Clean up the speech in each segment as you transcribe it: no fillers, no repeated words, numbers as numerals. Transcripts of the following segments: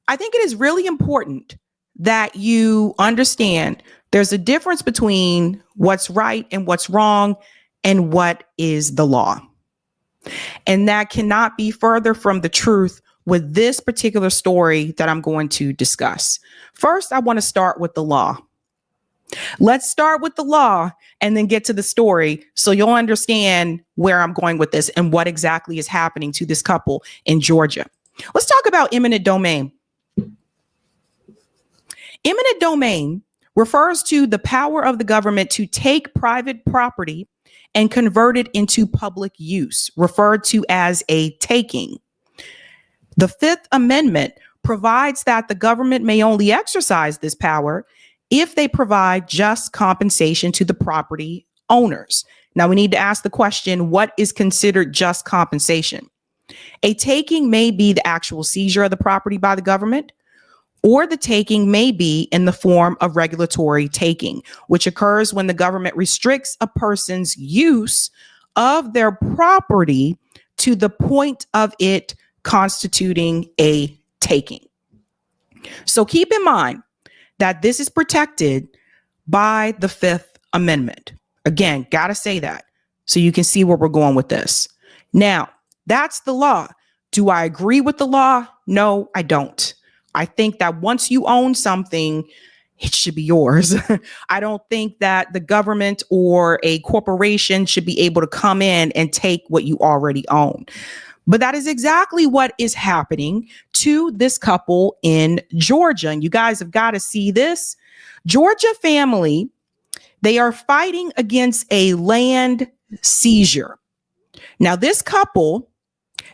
I think it is really important that you understand there's a difference between what's right and what's wrong and what is the law. And that cannot be further from the truth with this particular story that I'm going to discuss. First, I want to start with the law. Let's start with the law and then get to the story so you'll understand where I'm going with this and what exactly is happening to this couple in Georgia. Let's talk about eminent domain. Eminent domain refers to the power of the government to take private property and convert it into public use, referred to as a taking. The Fifth Amendment provides that the government may only exercise this power if they provide just compensation to the property owners. Now, we need to ask the question, what is considered just compensation? A taking may be the actual seizure of the property by the government, or the taking may be in the form of regulatory taking, which occurs when the government restricts a person's use of their property to the point of it constituting a taking. So keep in mind that this is protected by the Fifth Amendment. Again, got to say that so you can see where we're going with this. Now, that's the law. Do I agree with the law? No, I don't. I think that once you own something, it should be yours. I don't think that the government or a corporation should be able to come in and take what you already own. But that is exactly what is happening to this couple in Georgia. And you guys have got to see this. Georgia family, they are fighting against a land seizure. Now, this couple,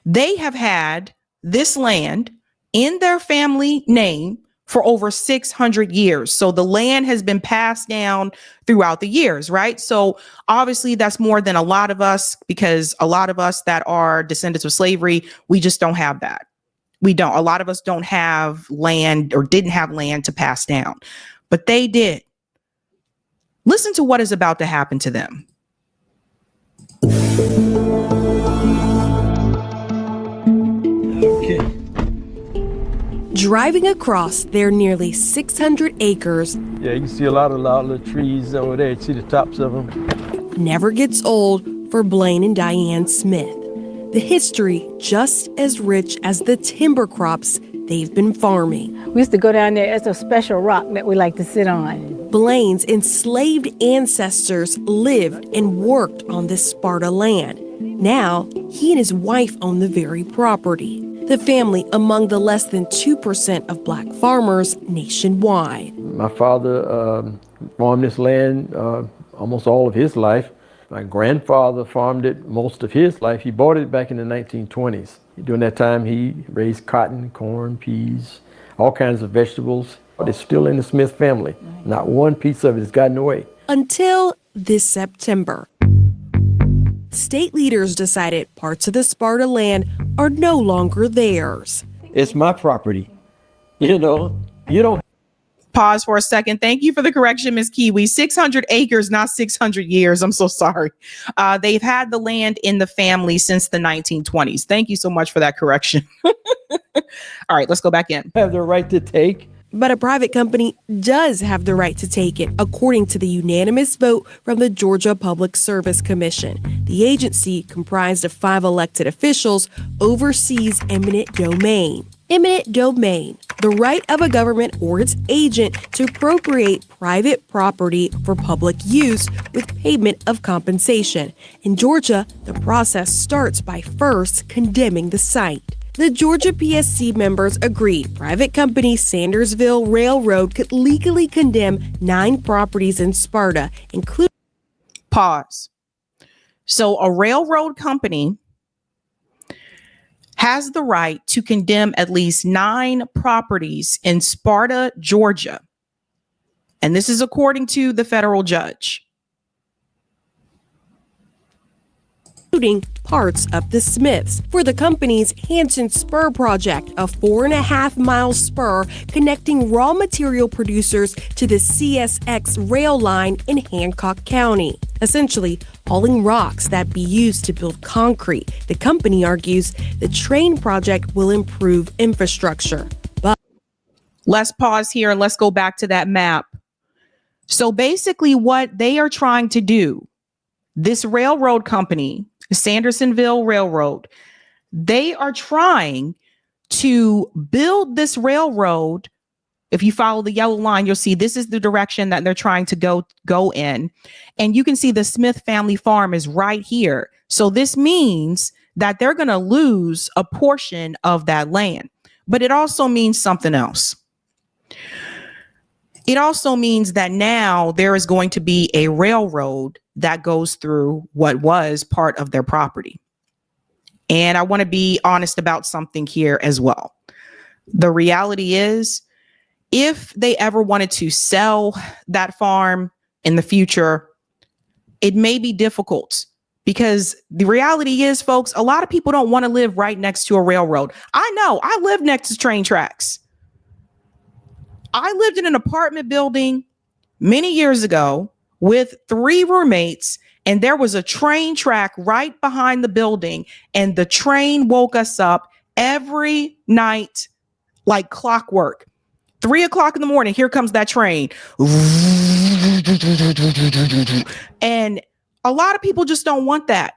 they have had this land in their family name for over 600 years. So the land has been passed down throughout the years, right? So obviously that's more than a lot of us, because a lot of us that are descendants of slavery, we just don't have that. We don't. A lot of us don't have land or didn't have land to pass down, but they did. Listen to what is about to happen to them. Okay. Driving across their nearly 600 acres. Yeah, you can see a lot of trees over there. You see the tops of them. Never gets old for Blaine and Diane Smith. The history just as rich as the timber crops they've been farming. We used to go down there. It's a special rock that we like to sit on. Blaine's enslaved ancestors lived and worked on this Sparta land. Now, he and his wife own the very property. The family among the less than 2% of black farmers nationwide. My father farmed this land almost all of his life. My grandfather farmed it most of his life. He bought it back in the 1920s. During that time, he raised cotton, corn, peas, all kinds of vegetables. But it's still in the Smith family. Not one piece of it has gotten away. Until this September. State leaders decided parts of the Sparta land are no longer theirs. It's my property. You don't. Pause for a second. Thank you for the correction, Ms. Kiwi. 600 acres, not 600 years. I'm so sorry. They've had the land in the family since the 1920s. Thank you so much for that correction. All right, let's go back in. Have the right to take. But a private company does have the right to take it, according to the unanimous vote from the Georgia Public Service Commission. The agency, comprised of 5 elected officials, oversees eminent domain. Eminent domain, the right of a government or its agent to appropriate private property for public use with payment of compensation. In Georgia, the process starts by first condemning the site. The Georgia PSC members agreed private company Sandersville Railroad could legally condemn 9 properties in Sparta, including... Pause. So a railroad company has the right to condemn at least 9 properties in Sparta, Georgia. And this is according to the federal judge. Including parts of the Smiths for the company's Hanson Spur project, a 4.5-mile spur connecting raw material producers to the CSX rail line in Hancock County, essentially hauling rocks that be used to build concrete. The company argues the train project will improve infrastructure. But Let's pause here and let's go back to that map. So basically what they are trying to do, this railroad company, Sandersonville Railroad, they are trying to build this railroad. If you follow the yellow line, you'll see this is the direction that they're trying to go in. And you can see the Smith family farm is right here. So this means that they're going to lose a portion of that land. But it also means something else. It also means that now there is going to be a railroad that goes through what was part of their property. And I want to be honest about something here as well. The reality is, if they ever wanted to sell that farm in the future, it may be difficult, because the reality is, folks, a lot of people don't want to live right next to a railroad. I know, I live next to train tracks. I lived in an apartment building many years ago with 3 roommates, and there was a train track right behind the building, and the train woke us up every night like clockwork. 3 o'clock in the morning, here comes that train. And a lot of people just don't want that.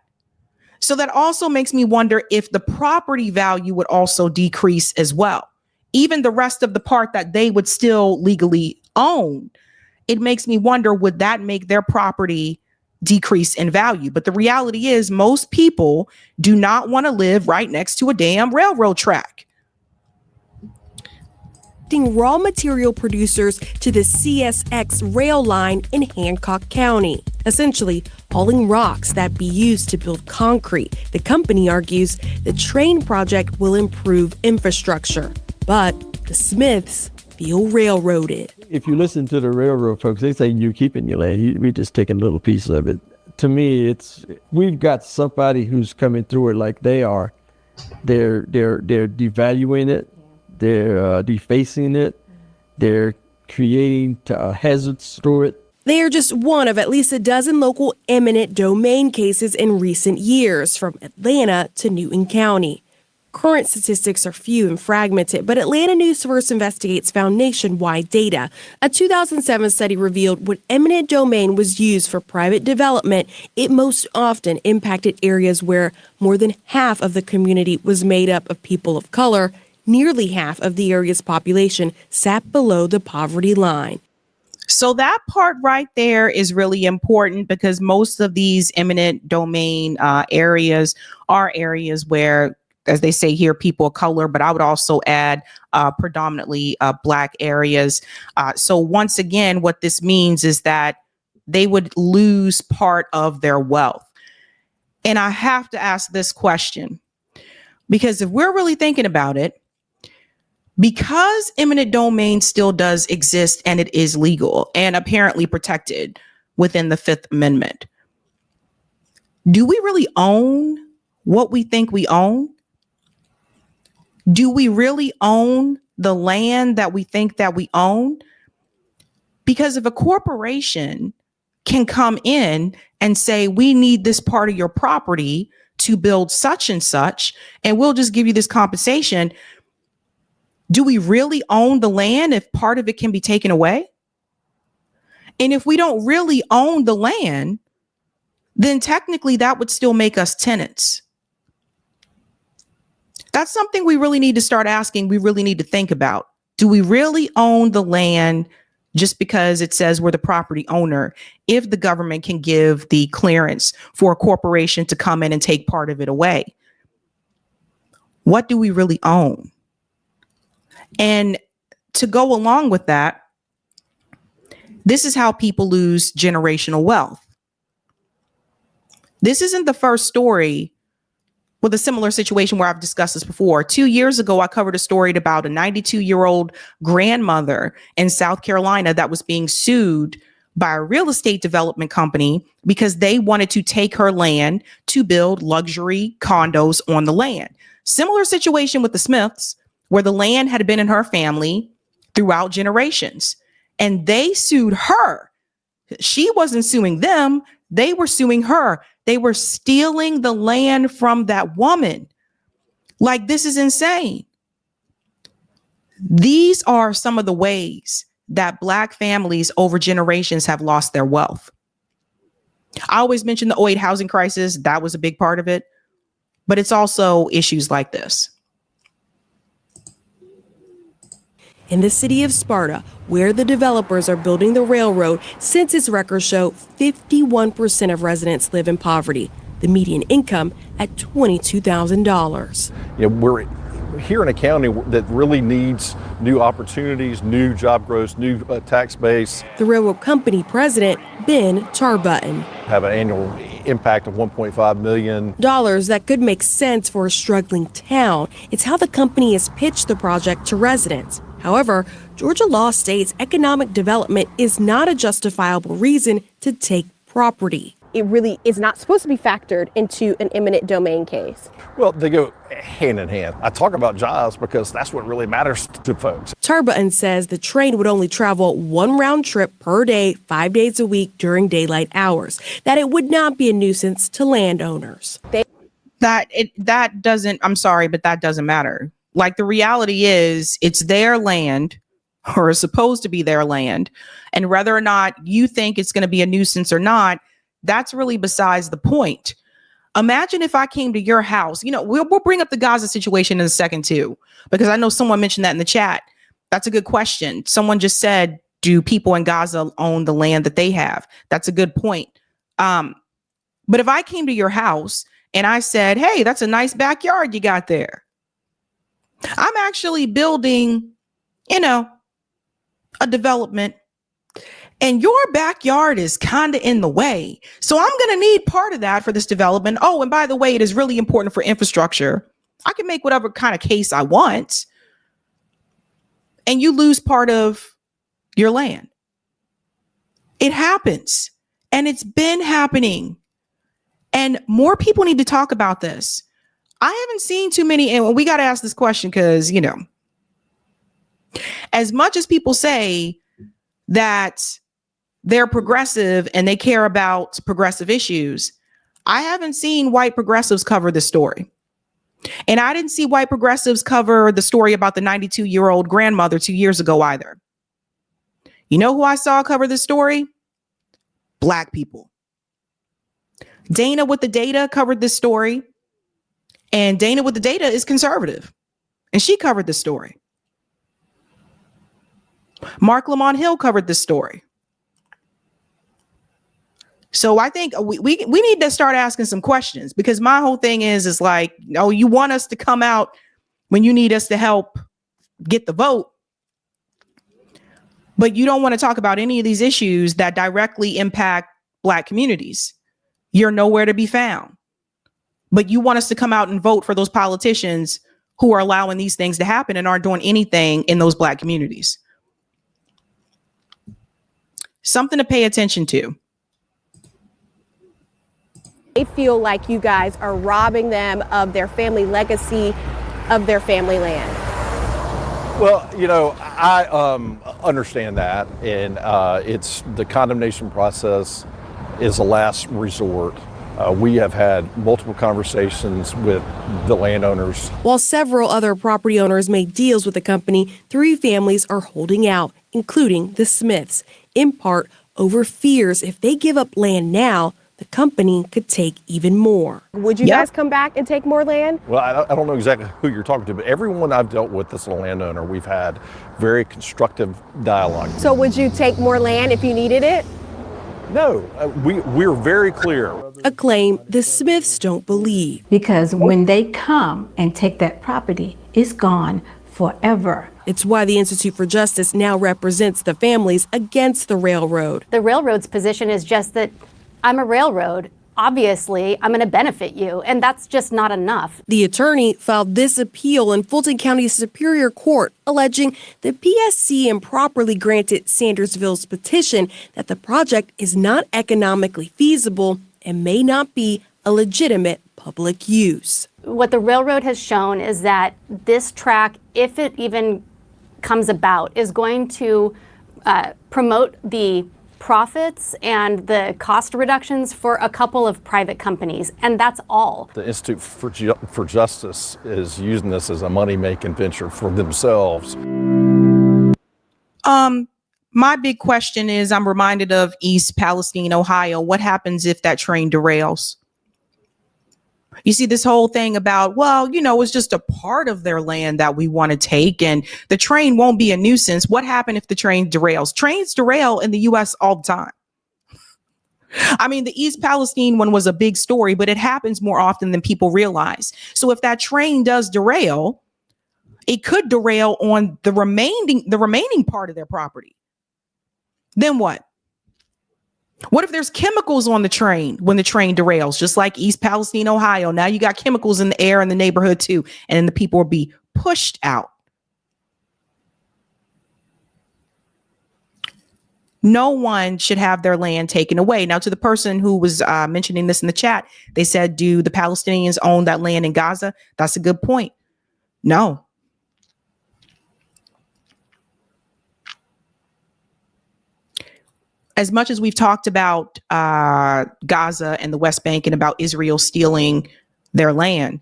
So that also makes me wonder if the property value would also decrease as well. Even the rest of the part that they would still legally own, it makes me wonder, would that make their property decrease in value? But the reality is, most people do not want to live right next to a damn railroad track. Raw material producers to the CSX rail line in Hancock County, essentially hauling rocks that be used to build concrete. The company argues the train project will improve infrastructure, but the Smiths feel railroaded. If you listen to the railroad folks, they say you're keeping your land. We're just taking a little piece of it. To me, we've got somebody who's coming through it like they are. They're devaluing it. They're defacing it. They're creating hazards through it. They are just one of at least a dozen local eminent domain cases in recent years, from Atlanta to Newton County. Current statistics are few and fragmented, but Atlanta News First Investigates found nationwide data. A 2007 study revealed when eminent domain was used for private development, it most often impacted areas where more than half of the community was made up of people of color. Nearly half of the area's population sat below the poverty line. So that part right there is really important, because most of these eminent domain areas are areas where, as they say here, people of color, but I would also add predominantly Black areas. So once again, what this means is that they would lose part of their wealth. And I have to ask this question, because if we're really thinking about it, because eminent domain still does exist and it is legal and apparently protected within the Fifth Amendment, do we really own what we think we own? Do we really own the land that we think that we own? Because if a corporation can come in and say, we need this part of your property to build such and such, and we'll just give you this compensation, do we really own the land if part of it can be taken away? And if we don't really own the land, then technically that would still make us tenants. That's something we really need to start asking. We really need to think about. Do we really own the land just because it says we're the property owner, if the government can give the clearance for a corporation to come in and take part of it away? What do we really own? And to go along with that, this is how people lose generational wealth. This isn't the first story with a similar situation where I've discussed this before. 2 years ago, I covered a story about a 92-year-old grandmother in South Carolina that was being sued by a real estate development company because they wanted to take her land to build luxury condos on the land. Similar situation with the Smiths, where the land had been in her family throughout generations, and they sued her. She wasn't suing them. They were suing her. They were stealing the land from that woman. Like, this is insane. These are some of the ways that Black families over generations have lost their wealth. I always mention the '08 housing crisis. That was a big part of it. But it's also issues like this. In the city of Sparta, where the developers are building the railroad, census records show 51% of residents live in poverty, the median income at $22,000. We're here in a county that really needs new opportunities, new job growth, new tax base. The railroad company president, Ben Tarbutton. Have an annual impact of $1.5 million. Dollars that could make sense for a struggling town. It's how the company has pitched the project to residents. However, Georgia law states economic development is not a justifiable reason to take property. It really is not supposed to be factored into an eminent domain case. Well, they go hand in hand. I talk about jobs because that's what really matters to folks. Tarbutton says the train would only travel one round trip per day, 5 days a week during daylight hours, that it would not be a nuisance to landowners. That doesn't, I'm sorry, but that doesn't matter. Like, the reality is it's their land, or is supposed to be their land. And whether or not you think it's going to be a nuisance or not, that's really besides the point. Imagine if I came to your house. We'll bring up the Gaza situation in a second too, because I know someone mentioned that in the chat. That's a good question. Someone just said, do people in Gaza own the land that they have? That's a good point. But if I came to your house and I said, hey, that's a nice backyard you got there. I'm actually building, a development, and your backyard is kind of in the way. So I'm going to need part of that for this development. Oh, and by the way, it is really important for infrastructure. I can make whatever kind of case I want, and you lose part of your land. It happens, and it's been happening. And more people need to talk about this. I haven't seen too many, and we got to ask this question because, as much as people say that they're progressive and they care about progressive issues, I haven't seen white progressives cover this story. And I didn't see white progressives cover the story about the 92-year-old grandmother 2 years ago either. You know who I saw cover this story? Black people. Dana with the Data covered this story. And Dana with the Data is conservative. And she covered this story. Mark Lamont Hill covered this story. So I think we need to start asking some questions, because my whole thing is like, oh, you want us to come out when you need us to help get the vote, but you don't want to talk about any of these issues that directly impact Black communities. You're nowhere to be found, but you want us to come out and vote for those politicians who are allowing these things to happen and aren't doing anything in those Black communities. Something to pay attention to. They feel like you guys are robbing them of their family legacy, of their family land. Well, I understand that, and it's the condemnation process is a last resort. We have had multiple conversations with the landowners. While several other property owners made deals with the company, 3 families are holding out, including the Smiths, in part over fears if they give up land now, the company could take even more. Would you guys come back and take more land? Well, I don't know exactly who you're talking to, but everyone I've dealt with that's a landowner, we've had very constructive dialogue. So would you take more land if you needed it? No, we're very clear. A claim the Smiths don't believe. Because when they come and take that property, it's gone forever. It's why the Institute for Justice now represents the families against the railroad. The railroad's position is just that I'm a railroad. Obviously, I'm going to benefit you, and that's just not enough. The attorney filed this appeal in Fulton County Superior Court, alleging the PSC improperly granted Sandersville's petition that the project is not economically feasible and may not be a legitimate public use. What the railroad has shown is that this track, if it even comes about, is going to promote the profits and the cost reductions for a couple of private companies, and that's all. The Institute for Justice is using this as a money-making venture for themselves. My big question is, I'm reminded of East Palestine, Ohio. What happens if that train derails? You see this whole thing about, well, it's just a part of their land that we want to take, and the train won't be a nuisance. What happened if the train derails? Trains derail in the U.S. all the time. I mean, the East Palestine one was a big story, but it happens more often than people realize. So if that train does derail, it could derail on the remaining part of their property. Then what? What if there's chemicals on the train when the train derails, just like East Palestine, Ohio? Now you got chemicals in the air in the neighborhood too, and then the people will be pushed out. No one should have their land taken away. Now, to the person who was mentioning this in the chat, they said, do the Palestinians own that land in Gaza? That's a good point. No. As much as we've talked about Gaza and the West Bank and about Israel stealing their land,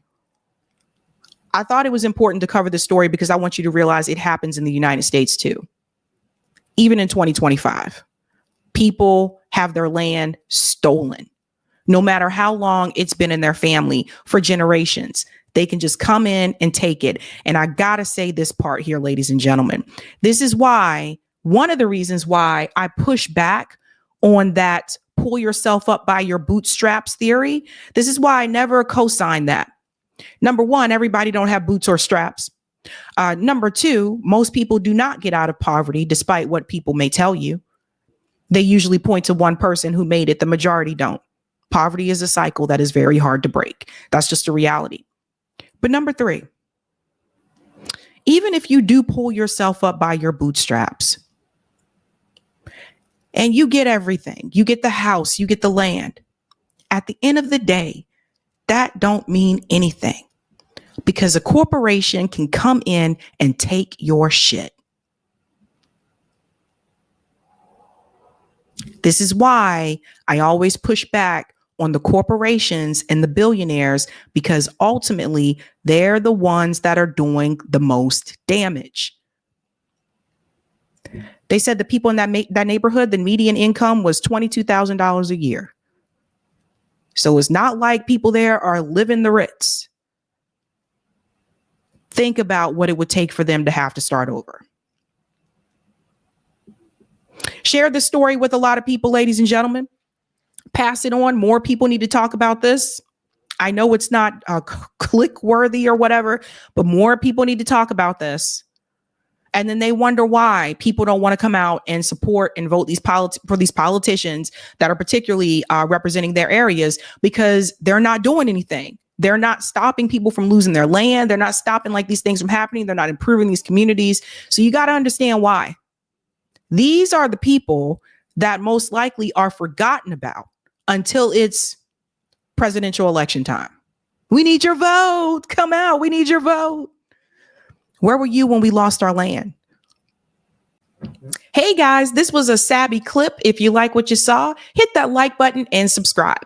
I thought it was important to cover the story because I want you to realize it happens in the United States too. Even in 2025, people have their land stolen. No matter how long it's been in their family for generations, they can just come in and take it. And I gotta say this part here, ladies and gentlemen. This is why, one of the reasons why I push back on that pull yourself up by your bootstraps theory. This is why I never co-sign that. Number one, everybody don't have boots or straps. Number two, most people do not get out of poverty, despite what people may tell you. They usually point to one person who made it. The majority don't. Poverty is a cycle that is very hard to break. That's just a reality. But number three, even if you do pull yourself up by your bootstraps and you get everything, you get the house, you get the land, at the end of the day, that don't mean anything. Because a corporation can come in and take your shit. This is why I always push back on the corporations and the billionaires, because ultimately they're the ones that are doing the most damage. They said the people in that neighborhood, the median income was $22,000 a year. So it's not like people there are living the Ritz. Think about what it would take for them to have to start over. Share this story with a lot of people, ladies and gentlemen. Pass it on. More people need to talk about this. I know it's not click worthy or whatever, but more people need to talk about this. And then they wonder why people don't want to come out and support and vote for these politicians that are particularly representing their areas, because they're not doing anything. They're not stopping people from losing their land. They're not stopping like these things from happening. They're not improving these communities. So you got to understand why. These are the people that most likely are forgotten about until it's presidential election time. We need your vote. Come out. We need your vote. Where were you when we lost our land? Hey guys, this was a Sabby clip. If you like what you saw, hit that like button and subscribe.